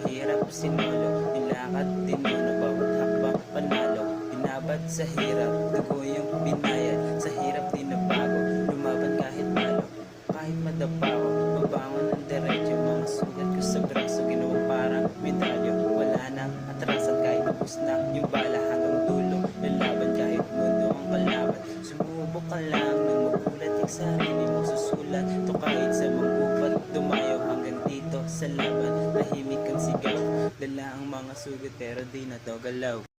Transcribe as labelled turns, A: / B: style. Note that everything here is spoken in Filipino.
A: hirap sinolo, nilakad tinono, bawat hakbang panalo. Binabad sa hirap, dugo yung binayad, sa hirap di nabago, lumaban kahit malo. Kahit madapa ko, babangon ng diretso, mga sugat ko sa braso, ginawang parang medalyo. Wala nang atrasan kahit tapos na yung bala, hanggang dulo, lalaban kahit mundo ang kalaban. Sumubok ka lang nang magulat yung sarili mo, susulat to kahit sa manggubat, dumayo hanggang dito sa laban. Tahimik ang sigaw, dala ang mga sugat pero di na to galaw.